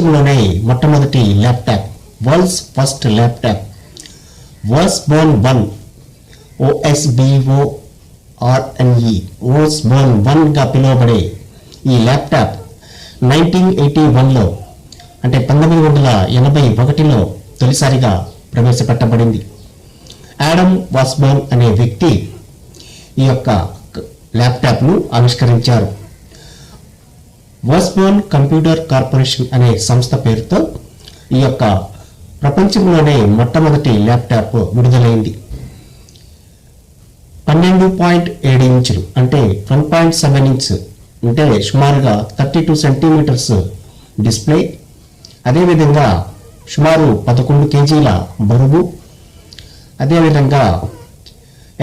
ప్రపంచంలోనే మొట్టమొదటి laptop, world's first laptop Osborne 1 OSBORNE Osborne 1 గా పిలువబడే ఈ ల్యాప్టాప్ 1981లో అంటే 1981లో తొలిసారిగా ప్రవేశపెట్టబడింది. ఆడమ్ ఓస్బోర్న్ అనే వ్యక్తి ఈ యొక్క ల్యాప్టాప్ను ఆవిష్కరించారు. ఓస్బోర్న్ కంప్యూటర్ కార్పొరేషన్ అనే సంస్థ పేరుతో ఈ యొక్క ప్రపంచంలోనే మొట్టమొదటి ల్యాప్టాప్ విడుదలైంది. 12.7 ఇంచులు అంటే 1.7 ఇంచ్ అంటే సుమారుగా 32 సెంటీమీటర్స్ డిస్ప్లే, అదేవిధంగా సుమారు 11 కేజీల బరువు, అదేవిధంగా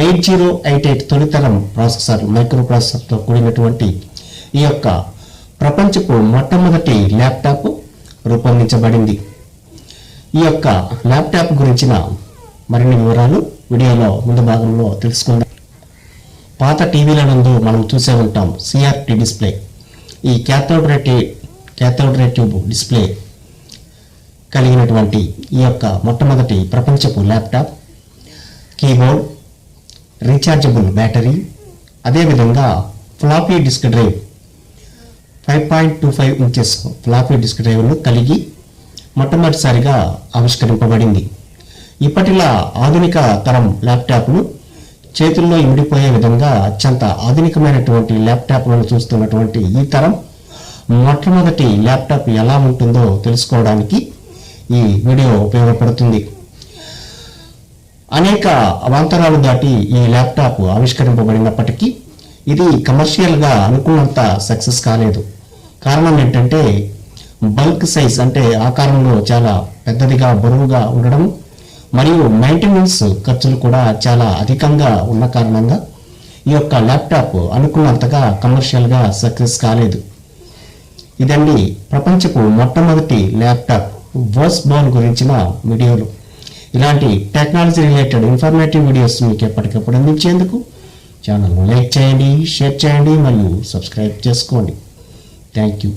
8088 తొలితరం ప్రాసెసర్ మైక్రో ప్రాసెసర్తో కూడినటువంటి ఈ యొక్క ప్రపంచపు మొట్టమొదటి ల్యాప్టాప్ రూపొందించబడింది. ఈ యొక్క ల్యాప్టాప్ గురించిన మరిన్ని వివరాలు వీడియోలో ముందు భాగంలో తెలుసుకుందాం. పాత టీవీల నందు మనం చూసే ఉంటాం CRT డిస్ప్లే. ఈ క్యాథోడ్ రే ట్యూబ్ డిస్ప్లే కలిగినటువంటి ఈ యొక్క మొట్టమొదటి ప్రపంచపు ల్యాప్టాప్, కీబోర్డ్, రీఛార్జబుల్ బ్యాటరీ, అదేవిధంగా floppy disk drive 5.25 inches floppy disk డ్రైవ్ను కలిగి మొట్టమొదటిసారిగా ఆవిష్కరింపబడింది. ఇప్పటిలా ఆధునిక తరం ల్యాప్టాప్ను చేతుల్లో ఇమిడిపోయే విధంగా అత్యంత ఆధునికమైనటువంటి ల్యాప్టాప్లను చూస్తున్నటువంటి ఈ తరం మొట్టమొదటి ల్యాప్టాప్ ఎలా ఉంటుందో తెలుసుకోవడానికి ఈ వీడియో ఉపయోగపడుతుంది. అనేక అవాంతరాలు దాటి ఈ ల్యాప్టాప్ ఆవిష్కరింపబడినప్పటికీ ఇది కమర్షియల్గా అనుకున్నంత సక్సెస్ కాలేదు. కారణం ఏంటంటే బల్క్ సైజ్ అంటే ఆకారంలో చాలా పెద్దదిగా బరువుగా ఉండడం మరియు మెయింటెనెన్స్ ఖర్చులు కూడా చాలా అధికంగా ఉన్న కారణంగా ఈ యొక్క ల్యాప్టాప్ అనుకున్నంతగా కమర్షియల్గా సక్సెస్ కాలేదు. ఇదండి ప్రపంచపు మొట్టమొదటి ల్యాప్టాప్ ఓస్బోర్న్ గురించిన వీడియోలు. ఇలాంటి టెక్నాలజీ రిలేటెడ్ ఇన్ఫర్మేటివ్ వీడియోస్ మీకు ఎప్పటికప్పుడు అందించేందుకు ఛానల్ను లైక్ చేయండి, షేర్ చేయండి మరియు సబ్స్క్రైబ్ చేసుకోండి. Thank you.